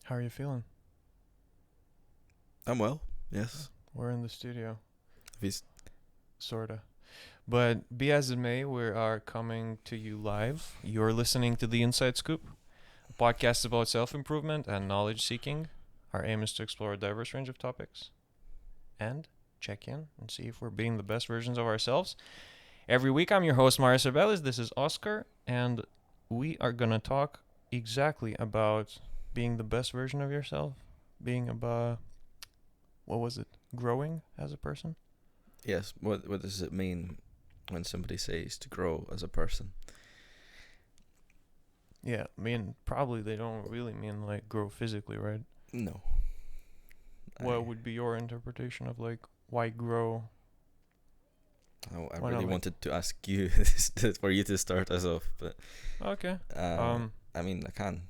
How are you feeling? I'm well, yes. We're in the studio, He's, sorta. But be as it may, we are coming to you live. You're listening to The Inside Scoop, a podcast about self improvement and knowledge seeking. Our aim is to explore a diverse range of topics and check in and see if we're being the best versions of ourselves. Every week, I'm your host, Mario Cervelis. This is Oscar, and we are going to talk exactly about being the best version of yourself, being about, what was it, growing as a person? yes, what does it mean when somebody says to grow as a person? Yeah, I mean, probably they don't really mean like grow physically, right? No. What I would be your interpretation of like why grow? I Why really not like wanted to ask you for you to start us off, but okay? uh Um, I mean I can.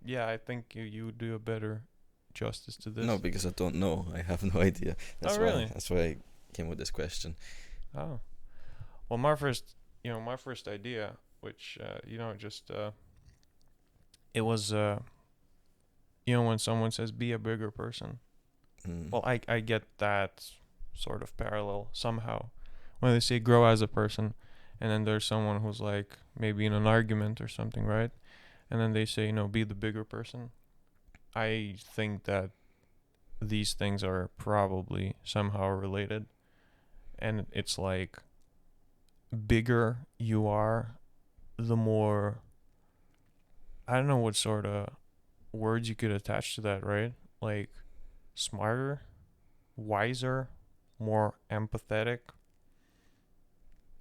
yeah, I think you would do a better justice to No, this. because I don't know. I have no idea. Oh, That's why really? that's why I came with this question. Oh, well, my first idea, which just it was when someone says be a bigger person. Mm. Well, I get that sort of parallel somehow when they say grow as a person, and then there's someone who's like maybe in an argument or something, right? And then they say, be the bigger person. I think that these things are probably somehow related, and it's like bigger you are, the more, I don't know what sort of words you could attach to that, right? Like smarter, wiser, more empathetic,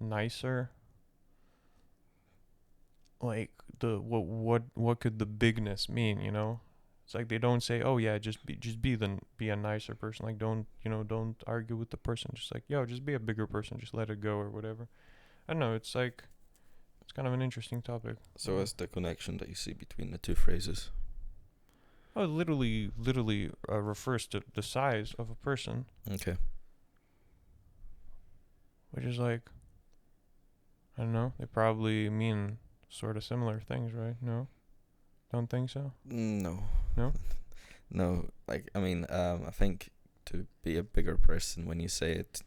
nicer. Like the what could the bigness mean, It's like they don't say, "Oh yeah, just be a nicer person." Like don't argue with the person. Just like, "Yo, just be a bigger person. Just let it go or whatever." I don't know, it's like it's kind of an interesting topic. So what's the connection that you see between the two phrases? Oh, it literally refers to the size of a person, Okay. which is like, I don't know, they probably mean sort of similar things, right? No? Don't think so? No. No? No, like I mean, I think to be a bigger person, when you say it,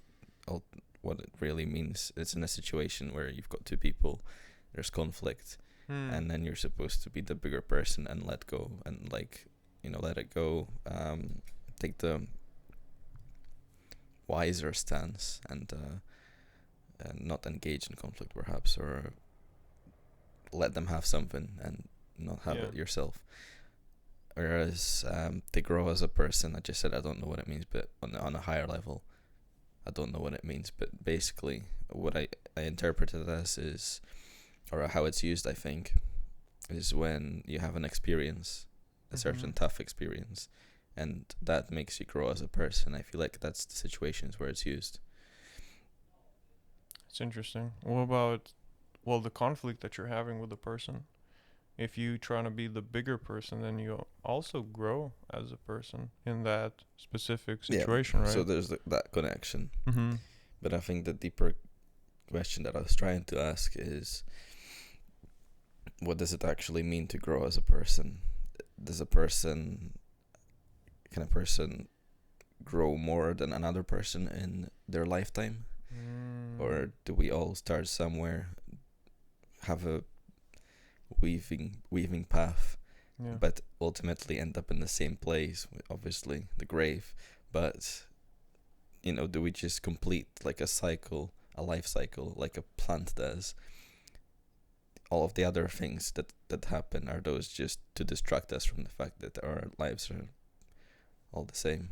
what it really means is in a situation where you've got two people, there's conflict, Hmm. and then you're supposed to be the bigger person and let go and let it go. Take the wiser stance and not engage in conflict, perhaps, or let them have something and not have Yeah. it yourself. Whereas to grow as a person, I just said I don't know what it means, but on a higher level, I don't know what it means. But basically, what I interpret it as is, or how it's used, I think, is when you have an experience, a Mm-hmm. certain tough experience, and that makes you grow as a person. I feel like that's the situations where it's used. It's interesting. What about, well, the conflict that you're having with the person? If you trying to be the bigger person, then you also grow as a person in that specific Yeah, situation, so right? there's that connection. Mm-hmm. But I think the deeper question that I was trying to ask is, what does it actually mean to grow as a person? Does a person, can a person grow more than another person in their lifetime? Mm. Or do we all start somewhere, have a weaving path, Yeah. but ultimately end up in the same place, obviously the grave? But do we just complete like a cycle, a life cycle, like a plant does? All of the other things that happen, are those just to distract us from the fact that our lives are all the same?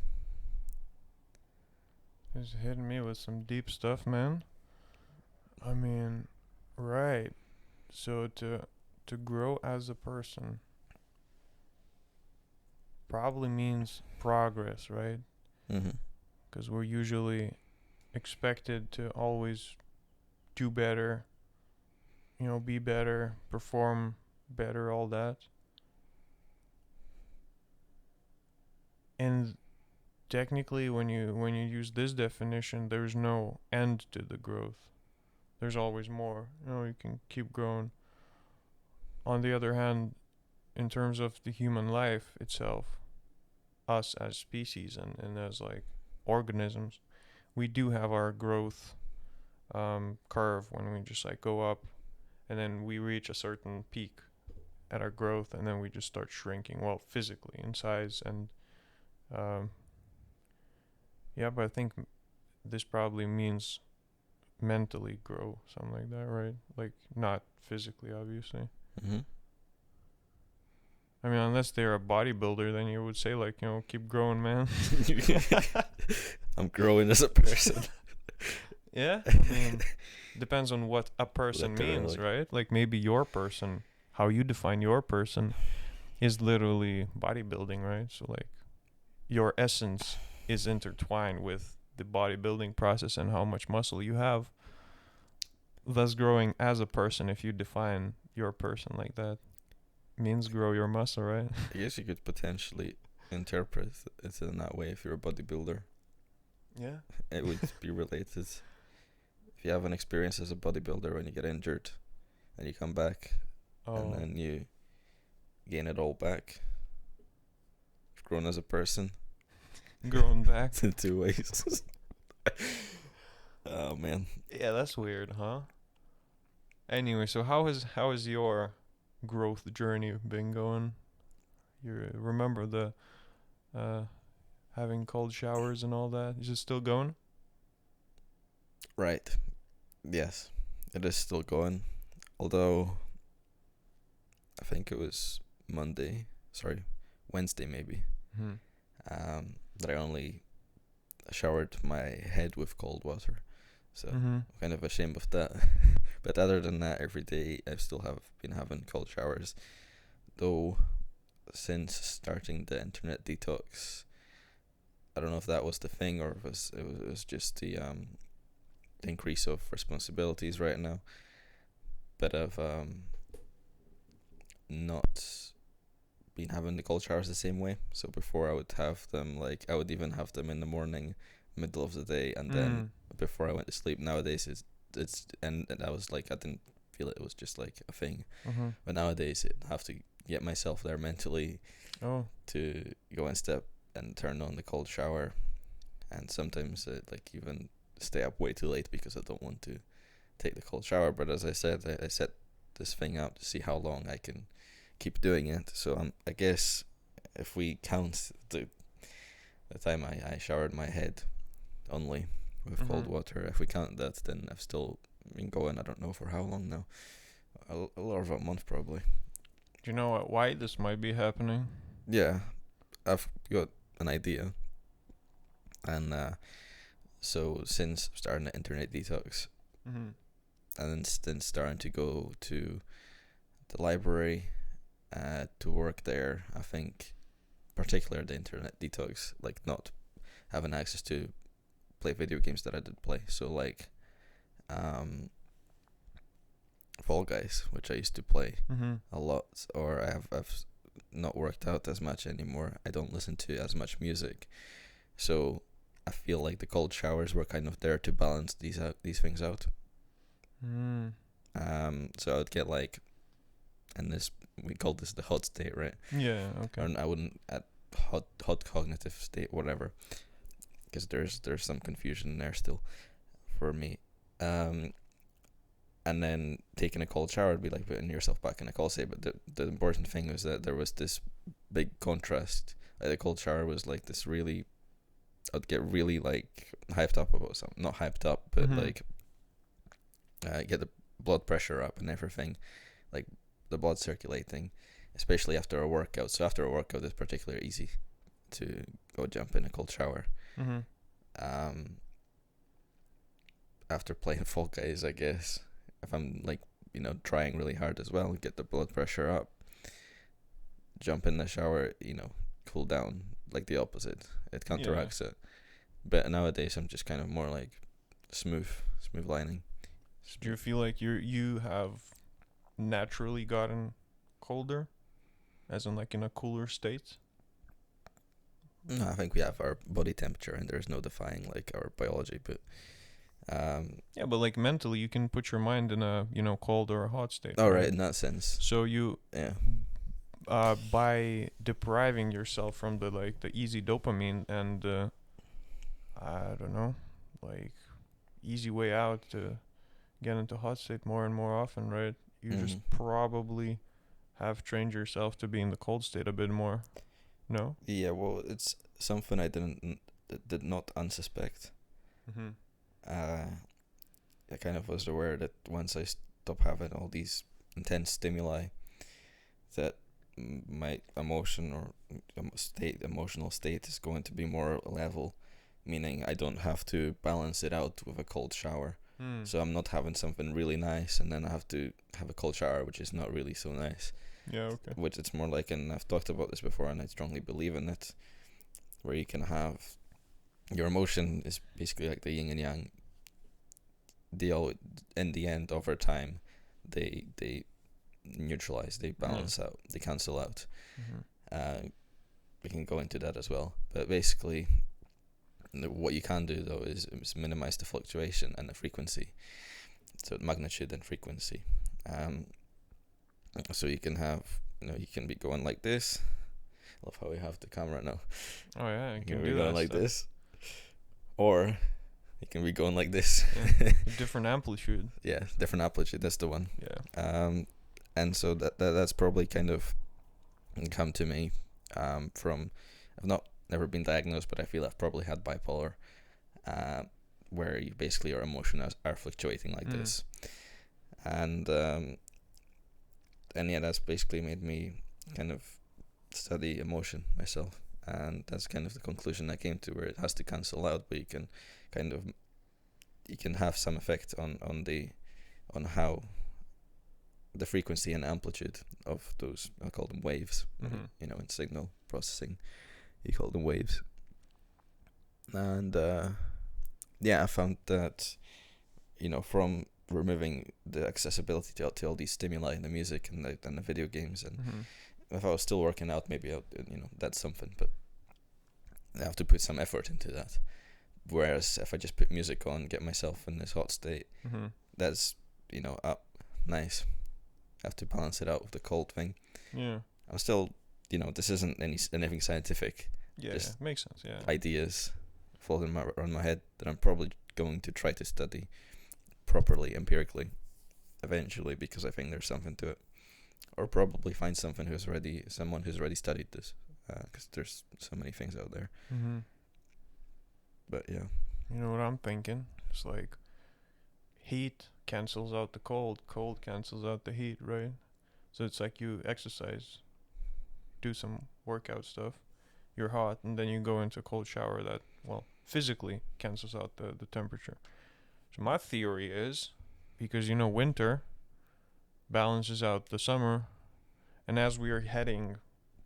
Just hitting me with some deep stuff, man. I mean, right. So to grow as a person probably means progress, right? Mm-hmm. Because we're usually expected to always do better, be better, perform better, all that. And technically, when you use this definition, there's no end to the growth. There's always more. You can keep growing. On the other hand, in terms of the human life itself, us as species and as like organisms, we do have our growth curve when we just like go up, and then we reach a certain peak at our growth, and then we just start shrinking. Well, physically in size and um, yeah, but I think this probably means mentally grow, something like that, right? Like not physically, obviously. Mm-hmm. I mean, unless they're a bodybuilder, then you would say like, keep growing, man. I'm growing as a person. Yeah, I mean, depends on what a person means, Literally. right? Like maybe your person, how you define your person, is literally bodybuilding, right? So like your essence is intertwined with the bodybuilding process and how much muscle you have. Thus, growing as a person, if you define your person like that, means grow your muscle, right? I guess you could potentially interpret it in that way if you're a bodybuilder. Yeah. It would be related. If you have an experience as a bodybuilder when you get injured and you come back and Oh, then you gain it all back, you've grown as a person growing back. in two ways. Oh man. Yeah, that's weird, huh? Anyway, so how is your growth journey been going? You remember the uh having cold showers and all that? Is it still going? Right. Yes. It is still going. Although I think it was Wednesday maybe. Hmm. That I only showered my head with cold water. So I'm kind of ashamed of that. But other than that, every day I still have been having cold showers. Though since starting the internet detox, I don't know if that was the thing or if it was just the increase of responsibilities right now. But I've not been having the cold showers the same way. So before I would have them I would even have them in the morning, middle of the day, and then before I went to sleep. Nowadays it's and I was like I didn't feel it was just like a thing. Mm-hmm. But nowadays I have to get myself there mentally Oh. to go and step and turn on the cold shower, and sometimes even stay up way too late because I don't want to take the cold shower. But as I said, I set this thing up to see how long I can keep doing it. So I guess if we count the time I showered my head only with cold water, if we count that, then I've still been going. I don't know for how long now. A lot of a month probably. Do you know why this might be happening? Yeah, I've got an idea. And so since starting the internet detox, and then starting to go to the library to work there, I think particularly the internet detox, like not having access to play video games that I did play. So like Fall Guys, which I used to play a lot, or I've not worked out as much anymore. I don't listen to as much music. So I feel like the cold showers were kind of there to balance these things out. So I would get and we call this the hot state, right? Yeah. Okay. And I wouldn't at hot cognitive state, whatever, because there's some confusion there still for me. And then taking a cold shower would be like putting yourself back in a cold state. But the important thing was that there was this big contrast. The cold shower was like this really, I'd get really hyped up about something. Not hyped up, but get the blood pressure up and everything, like the blood circulating, especially after a workout. So after a workout, it's particularly easy to go jump in a cold shower. After playing Fall Guys, I guess, if I'm trying really hard as well, get the blood pressure up, jump in the shower, cool down, like the opposite. It counteracts it. But nowadays I'm just kind of more like smooth lining. Do you feel like you have naturally gotten colder, as in like in a cooler state? No, I think we have our body temperature and there's no defying our biology, but yeah, but like mentally you can put your mind in a cold or a hot state. right, in that sense. So you Yeah. by depriving yourself from the like the easy dopamine and I don't know, like easy way out to get into hot state more and more often, right? You just Mhm. probably have trained yourself to be in the cold state a bit more. No? Yeah, well, it's something I did not unsuspect. Mhm. Uh, I kind of was aware that once I stop having all these intense stimuli, that my emotion or emotional state is going to be more level, meaning I don't have to balance it out with a cold shower. Hmm. So I'm not having something really nice and then I have to have a cold shower, which is not really so nice. Yeah, okay. Which it's more like, and I've talked about this before, and I strongly believe in it, where you can have your emotion is basically like the yin and yang. They all, in the end, over time, they neutralize, they balance out, they cancel out. Mhm. We can go into that as well, but basically, what you can do though is minimize the fluctuation and the frequency, so magnitude and frequency. So you can have, you can be going like this. Love how we have the camera now. Oh yeah, you You can can be do going that like stuff. this, or you can be going like this. Yeah. Different amplitude. Yeah, different amplitude. That's the one. Yeah. And so that's probably kind of come to me, from, I've not never been diagnosed, but I feel I've probably had bipolar, where you basically your emotions are fluctuating like this, and yeah, that's basically made me kind of study emotion myself, and that's kind of the conclusion I came to, where it has to cancel out, but you can kind of, you can have some effect on how the frequency and amplitude of those, I call them waves, Mhm. in signal processing, you call them waves. And yeah, I found that, from removing the accessibility to all these stimuli in the music and the video games, and Mhm. if I was still working out, maybe that's something, but I have to put some effort into that. Whereas if I just put music on, get myself in this hot state, Mhm. that's, up, nice. I have to balance it out with the cold thing. Yeah. I'm still, this isn't anything scientific, Yeah. just Makes sense. Yeah. ideas floating around my head that I'm probably going to try to study properly, empirically, eventually, because I think there's something to it. Or probably find someone who's already studied this, because there's so many things out there. Mhm. But yeah. You know what I'm thinking? It's like heat cancels out the cold, cold cancels out the heat, right? So it's like you exercise, do some workout stuff, you're hot, and then you go into a cold shower that, well, physically cancels out the temperature. So my theory is because winter balances out the summer, and as we are heading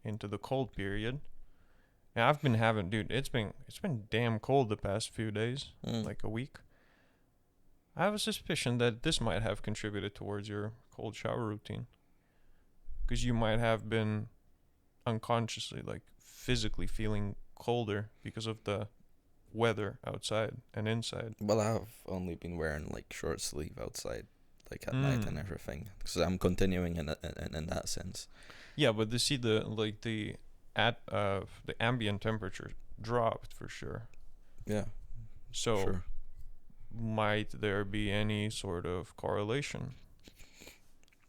into the cold period, and I've been having, dude, it's been damn cold the past few days, like a week. I have a suspicion that this might have contributed towards your cold shower routine, because you might have been unconsciously, like physically feeling colder because of the weather outside and inside. Well, I've only been wearing like short sleeve outside, like at night and Mm. everything, because I'm continuing in that sense. Yeah, but to see the ambient temperature dropped for sure. Yeah, So sure. might there be any sort of correlation?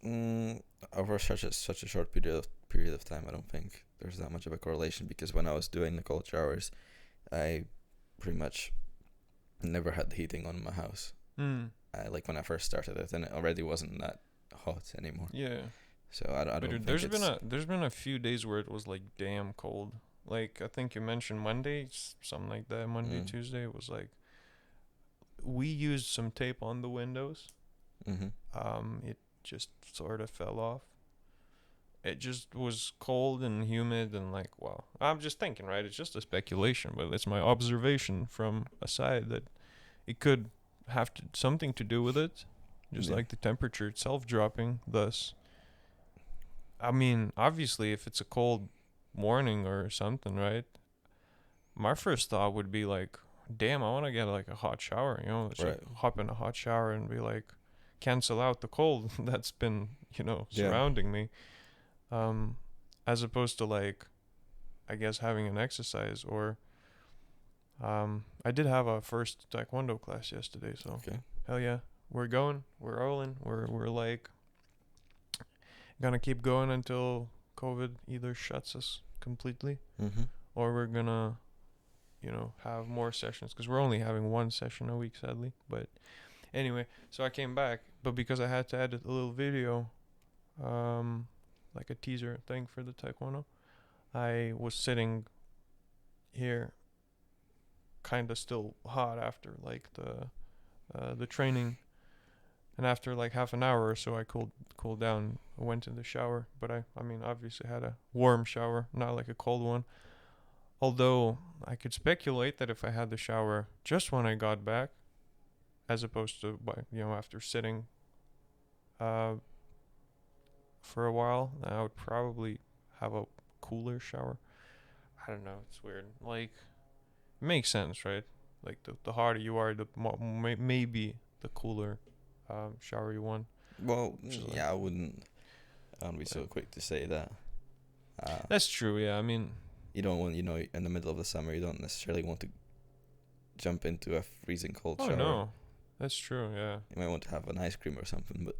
Mm, Over such a short period of time, I don't think there's that much of a correlation, because when I was doing the cold showers, I pretty much never had the heating on in my house. Mm. Like when I first started it, and it already wasn't that hot anymore. Yeah. So I But don't dude, think it's. there's been a few days where it was like damn cold. Like I think you mentioned Monday, something like that. Monday, Mm. Tuesday, it was like we used some tape on the windows. Mhm. It just sort of fell off. It just was cold and humid and like wow. I'm just thinking, right? It's just a speculation, but it's my observation from a side that it could have something to do with it, just Yeah. like the temperature itself dropping. Thus, I mean, obviously, if it's a cold morning or something, right? My first thought would be like, damn, I want to get like a hot shower, It's Right. like hop in a hot shower and be like, cancel out the cold that's been, Yeah. surrounding me. Um, as opposed to like, I guess, having an exercise. Or I did have a first taekwondo class yesterday, so Okay. hell yeah, we're going, we're rolling, we're like gonna keep going until COVID either shuts us completely, Mm-hmm. or we're gonna, have more sessions, because we're only having one session a week, sadly. But anyway, so I came back, but because I had to edit a little video, like a teaser thing for the taekwondo, I was sitting here, kind of still hot after like the training, and after like half an hour or so, I cooled down. I went in the shower, but I mean, obviously had a warm shower, not like a cold one. Although I could speculate that if I had the shower just when I got back, as opposed to after sitting uh for a while, I would probably have a cooler shower. I don't know. It's weird. Like, it makes sense, right? Like the harder you are, the maybe the cooler shower you want. Well, Which is like, yeah, I wouldn't be so but quick to say that. that's true. Yeah, I mean, You don't want, in the middle of the summer, you don't necessarily want to jump into a freezing cold oh shower. no, that's true. Yeah, You might want to have an ice cream or something, but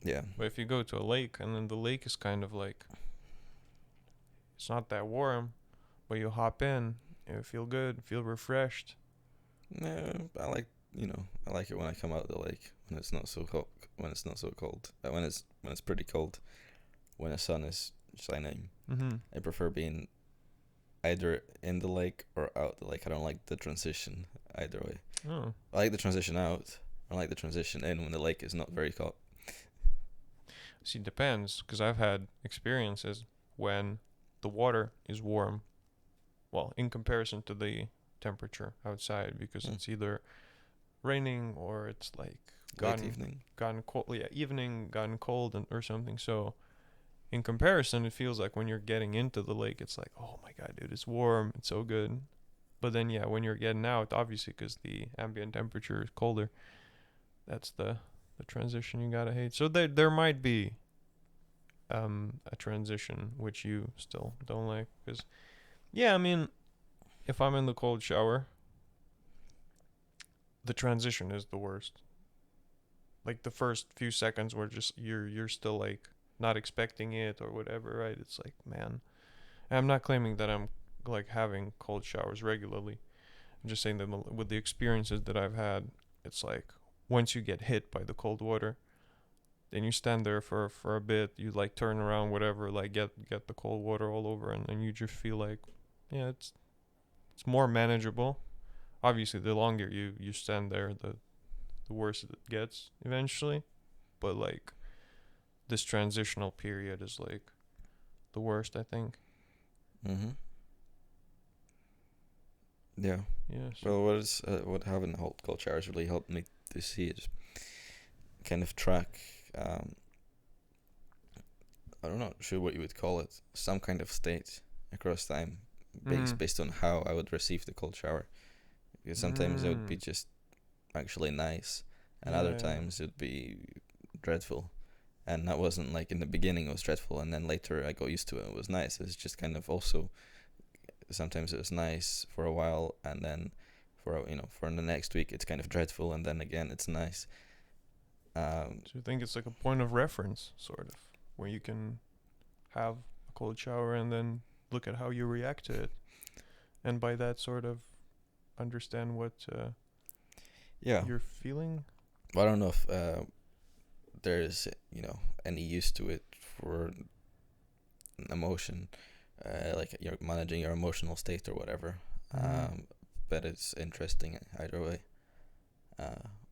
yeah. but if you go to a lake, and then the lake is kind of like, it's not that warm, but you hop in, you feel good, feel refreshed. No, I like it when I come out of the lake when it's not so hot, when it's not so cold, when it's pretty cold, when the sun is shining. Mm-hmm. I prefer being either in the lake or out the lake. I don't like the transition either way. Oh, I like the transition out. I like the transition in when the lake is not very hot. see, depends, because I've had experiences when the water is warm, well, in comparison to the temperature outside, because Mm. it's either raining or it's like Late evening. gotten cold, yeah, evening, gotten cold, or something. So in comparison, it feels like when you're getting into the lake, it's like, oh my god, dude, it's warm, it's so good. But then yeah, when you're getting out, obviously, because the ambient temperature is colder, that's the transition you gotta hate. So there might be a transition which you still don't like, because yeah, I mean, if I'm in the cold shower, the transition is the worst. Like the first few seconds where just you're still like not expecting it or whatever, right? It's like, man, and I'm not claiming that I'm like having cold showers regularly. I'm just saying that with the experiences that I've had, it's like once you get hit by the cold water, then you stand there for a bit, you like turn around, whatever, like get the cold water all over, and you just feel like, yeah, it's more manageable. Obviously, the longer you stand there, the worse it gets eventually. But like this transitional period is like the worst, I think. Mm-hmm. Yeah. Yeah. So. Well, what having the hot cold showers really helped me to see is kind of track. I don't know, sure what you would call it, some kind of state across time, based on how I would receive the cold shower. Because sometimes it would be just actually nice, and other times it would be dreadful. And that wasn't like in the beginning it was dreadful, and then later I got used to it. It was nice. It's just kind of also sometimes it was nice for a while, and then for the next week it's kind of dreadful, and then again it's nice. So you think it's like a point of reference, sort of, where you can have a cold shower and then look at how you react to it, and by that sort of understand what Yeah. you're feeling. Well, I don't know if there's any use to it for emotion, like you're managing your emotional state or whatever. But it's interesting either way,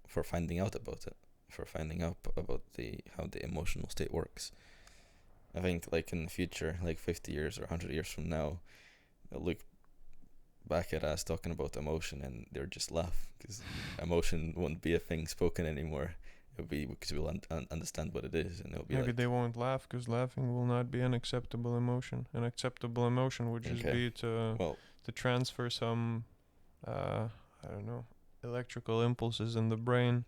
for finding out about it, for finding out about how the emotional state works. I think like in the future, like 50 years or 100 years from now, they'll look back at us talking about emotion and they'll just laugh, because emotion won't be a thing spoken anymore. It'll be because we'll understand what it is, and it'll be Maybe like, they won't laugh because laughing will not be an acceptable emotion. An acceptable emotion would just okay, be to well, transfer some, I don't know, electrical impulses in the brain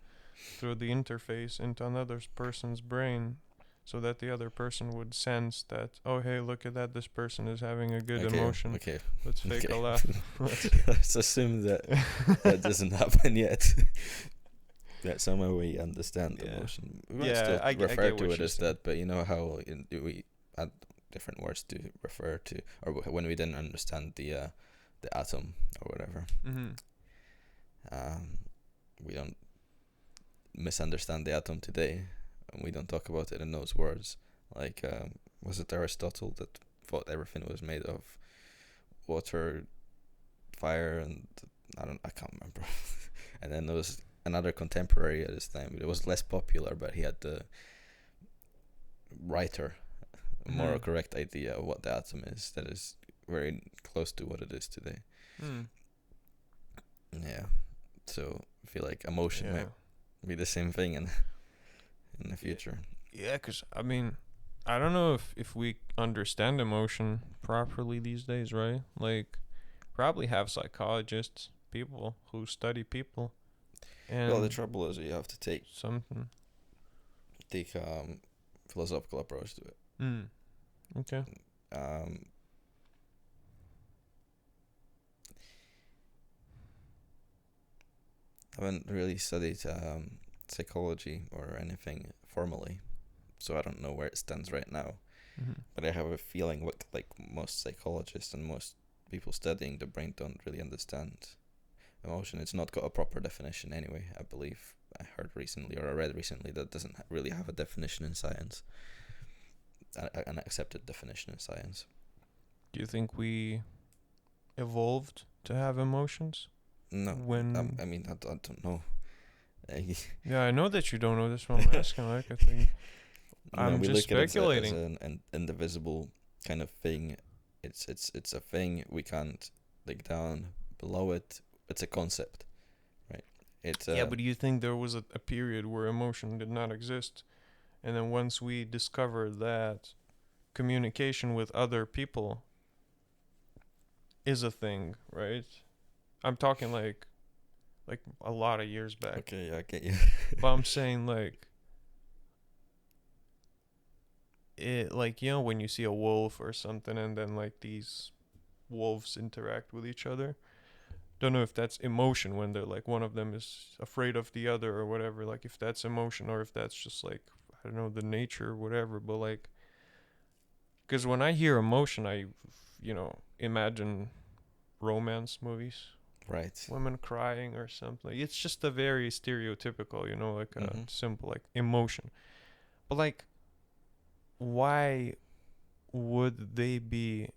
through the interface into another person's brain, so that the other person would sense that, oh hey, look at that, this person is having a good Okay, emotion. okay, Let's fake okay. a laugh. Let's assume that that doesn't happen yet. That somehow we understand Yeah. emotion. We might Yeah, still I refer get to what it you're as saying. that, but you know how we add different words to refer to, or when we didn't understand the atom or whatever. Mm-hmm. Um, we don't misunderstand the atom today, and we don't talk about it in those words. Like, was it Aristotle that thought everything was made of water, fire, and I can't remember. And then there was another contemporary at this time. It was less popular, but he had the writer, a more Mm-hmm. correct idea of what the atom is. That is very close to what it is today. Mm. Yeah. So I feel like emotion Yeah. might be the same thing in the future. Yeah, because I mean, I don't know if we understand emotion properly these days, right? Like, probably have psychologists, people who study people, Well, the and trouble is you have to something. take philosophical approach to it. Mm. Okay. Um, I haven't really studied psychology or anything formally, so I don't know where it stands right now. Mm-hmm. But I have a feeling what like most psychologists and most people studying the brain don't really understand emotion. It's not got a proper definition anyway. I believe I heard recently or I read recently that doesn't really have a definition in science, an accepted definition in science. Do you think we evolved to have emotions? No, When I mean I don't know. Yeah, I know that you don't know this. What I'm asking, like, I think No, I'm we just look at it as speculating. an indivisible kind of thing. It's a thing we can't dig down below it. It's a concept, right? It's Yeah, but do you think there was a period where emotion did not exist, and then once we discovered that communication with other people is a thing, right? I'm talking like a lot of years back. okay. I get you. But I'm saying like it, like, you know, when you see a wolf or something and then like these wolves interact with each other. Don't know if that's emotion when they're like one of them is afraid of the other or whatever, like if that's emotion or if that's just like, I don't know, the nature or whatever. But like, because when I hear emotion, I, you know, imagine romance movies, Right. women crying or something. It's just a very stereotypical, you know, like a Mhm. simple like emotion. But like, why would they be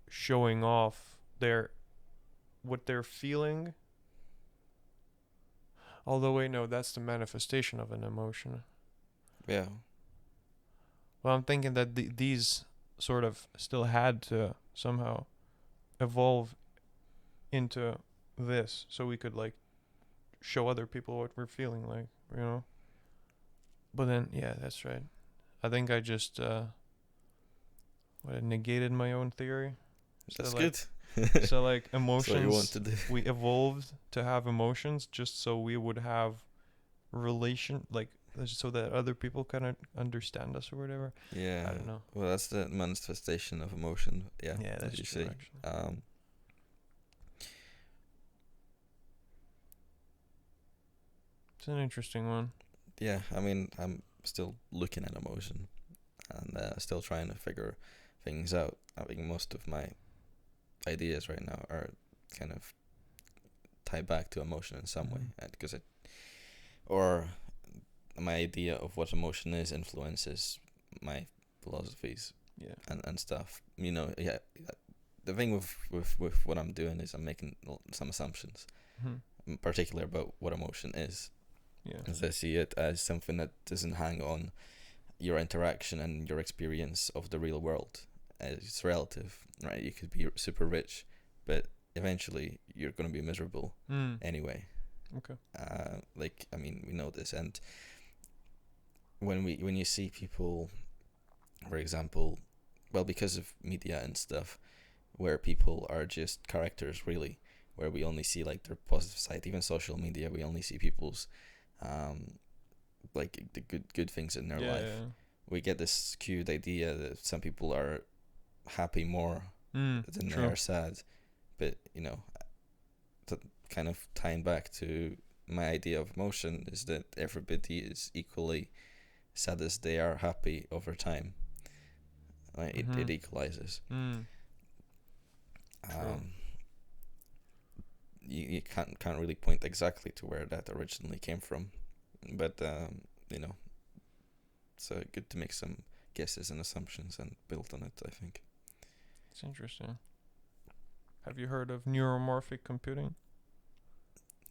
showing off their what they're feeling? Although wait, no, that's the manifestation of an emotion. Yeah. Well, I'm thinking that these sort of still had to somehow evolve into this, so we could like show other people what we're feeling like, you know. But then, yeah, that's right. I think I just negated my own theory. So That's like, good. so like That's what you want emotions, to do. we evolved to have emotions just so we would have relation, like so that other people can understand us or whatever. Yeah. I don't know. Well, that's the manifestation of emotion. Yeah, Yeah, as that's you true say. actually. It's an interesting one. Yeah. I mean, I'm still looking at emotion and still trying to figure things out. I think most of my ideas right now are kind of tied back to emotion in some way, because it or my idea of what emotion is influences my philosophies Yeah. and stuff. You know, yeah. The thing with what I'm doing is I'm making some assumptions, Hmm. in particular about what emotion is, Yeah. as I see it as something that doesn't hang on your interaction and your experience of the real world. It's relative, right? You could be super rich, but eventually you're going to be miserable Mm. anyway. Okay. Like, I mean, we know this, and when you see people, for example, well, because of media and stuff, where people are just characters, really, where we only see like their positive side. Even social media, we only see people's like the good things in their Yeah. life. Yeah. we get this skewed idea that some people are happy more than they True. are sad. But kind of tying back to my idea of emotion is that everybody is equally sad as they are happy over time. Like it equalizes. True. You can't really point exactly to where that originally came from, but it's good to make some guesses and assumptions and build on it, I think. It's interesting. Have you heard of neuromorphic computing?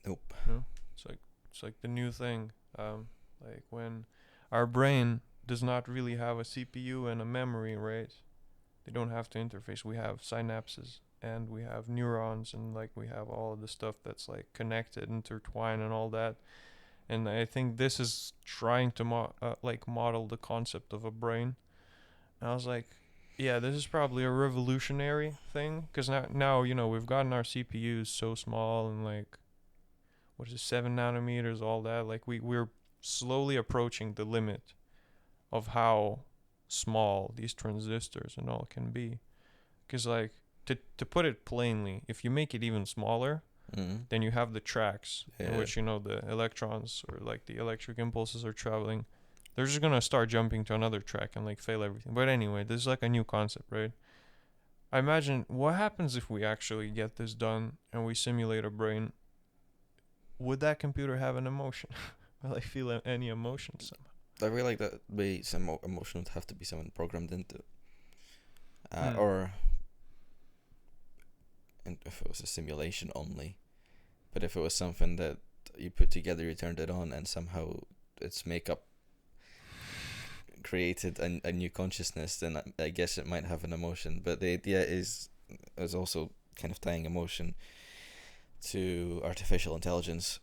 Nope. No. It's like the new thing. Like when our brain does not really have a CPU and a memory, right? They don't have to interface. We have synapses and we have neurons and like we have all of the stuff that's like connected, intertwined, and all that. And I think this is trying to model the concept of a brain. And I was like, yeah, this is probably a revolutionary thing because now we've gotten our CPUs so small and like what is it, 7 nanometers, all that. Like we're slowly approaching the limit of how small these transistors and all can be. Because like to put it plainly, if you make it even smaller, then you have the tracks in which the electrons or like the electric impulses are traveling. They're just gonna start jumping to another track and like fail everything. But anyway, this is like a new concept, right? I imagine what happens if we actually get this done and we simulate a brain. Would that computer have an emotion? Will I feel any emotion somehow? I feel like that way some emotion would have to be someone programmed into, or if it was a simulation only. But if it was something that you put together, you turned it on, and somehow its makeup created a new consciousness, then I guess it might have an emotion. But the idea is also kind of tying emotion to artificial intelligence,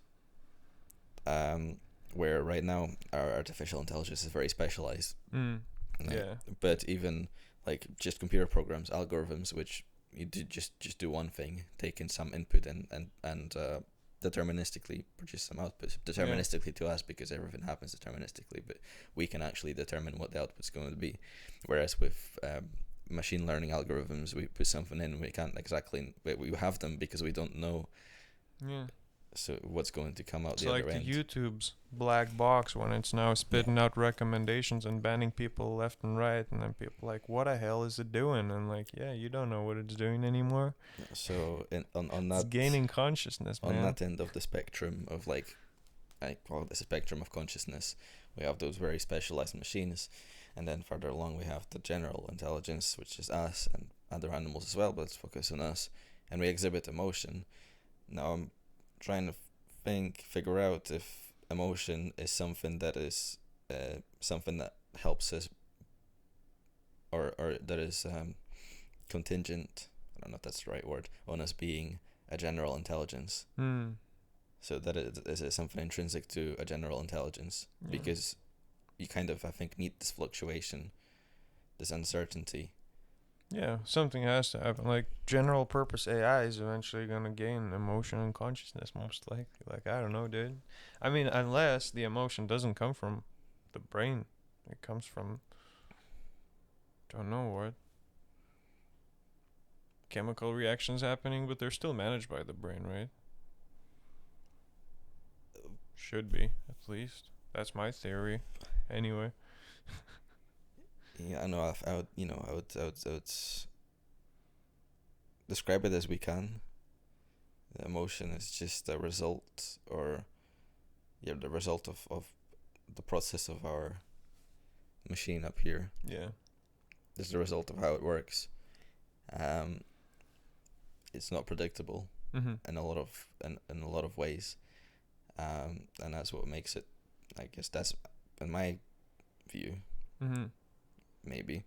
where right now our artificial intelligence is very specialized. Yeah. But even like just computer programs, algorithms, which you just do one thing, take in some input and deterministically produce some output. Deterministically to us because everything happens deterministically, but we can actually determine what the output's going to be. Whereas with machine learning algorithms, we put something in, we can't exactly, but we have them because we don't know. Yeah. So what's going to come out It's the like other the end? YouTube's black box when it's now spitting out recommendations and banning people left and right, and then people like, what the hell is it doing? And like, yeah, you don't know what it's doing anymore. So on It's that gaining consciousness, on man. that end of the spectrum of like, I call it the spectrum of consciousness, we have those very specialized machines, and then further along we have the general intelligence, which is us and other animals as well, but let's focus on us, and we exhibit emotion. Now I'm trying to figure out if emotion is something that is something that helps us, or that is contingent, I don't know if that's the right word, on us being a general intelligence. So that is it something intrinsic to a general intelligence? Yeah. Because you kind of, I think, need this fluctuation, this uncertainty. Yeah, something has to happen. Like general purpose AI is eventually gonna gain emotion and consciousness, most likely. Like I don't know, dude. I mean, unless the emotion doesn't come from the brain, it comes from don't know what chemical reactions happening, but they're still managed by the brain, right? Should be, at least. That's my theory. Anyway. Yeah, I know. I would describe it as we can. The emotion is just a result, or the result of the process of our machine up here. Yeah. It's the result of how it works. It's not predictable in a lot of ways, and that's what makes it. I guess that's in my view. Maybe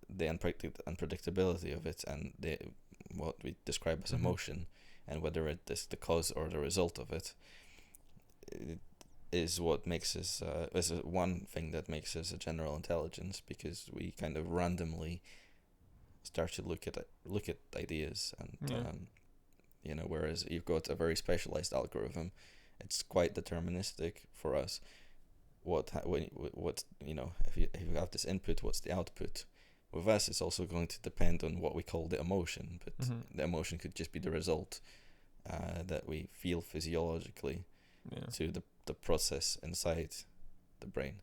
the unpredictability of it, and what we describe as emotion, and whether it is the cause or the result of it is what makes us is one thing that makes us a general intelligence, because we kind of randomly start to look at ideas, and whereas you've got a very specialized algorithm, it's quite deterministic for us. what if you have this input, what's the output? With us, it's also going to depend on what we call the emotion, but the emotion could just be the result that we feel physiologically to the process inside the brain.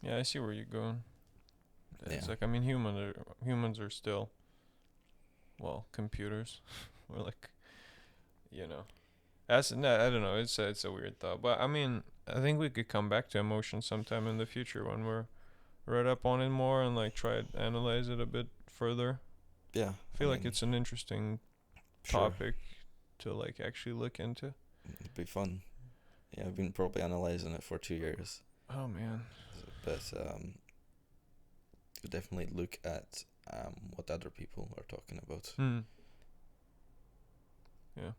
Yeah, I see where you're going. It's Yeah. like, I mean, humans are still, well, computers. We're like, you know, that's no, I don't know. It's a weird thought, but I mean, I think we could come back to emotion sometime in the future when we're read up on it more and like try to analyze it a bit further. Yeah. I feel like it's an interesting Sure. topic to like actually look into. It'd be fun. Yeah, I've been probably analyzing it for 2 years. Oh man. But you definitely look at what other people are talking about. Yeah.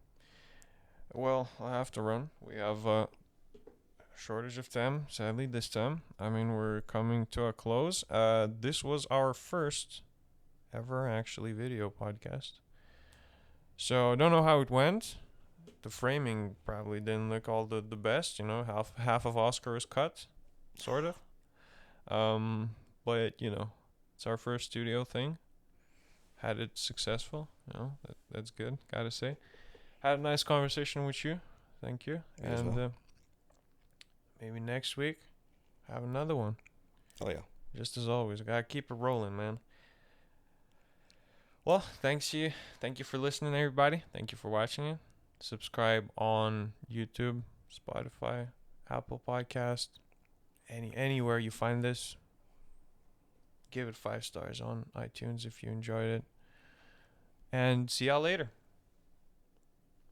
Well, I have to run. We have a shortage of time, sadly, this time. I mean, we're coming to a close. This was our first ever actually video podcast. So I don't know how it went. The framing probably didn't look all the best, you know, half of Oscar is cut, sort of. But you know, it's our first studio thing. Had it successful, you know, that's good, gotta say. Had a nice conversation with you. Thank you. Me as And well. maybe next week have another one. Oh yeah. Just as always, gotta keep it rolling, man. Well, thank you for listening, everybody. Thank you for watching it. Subscribe on YouTube, Spotify, Apple Podcast, anywhere you find this. Give it 5 stars on iTunes if you enjoyed it. And see y'all later.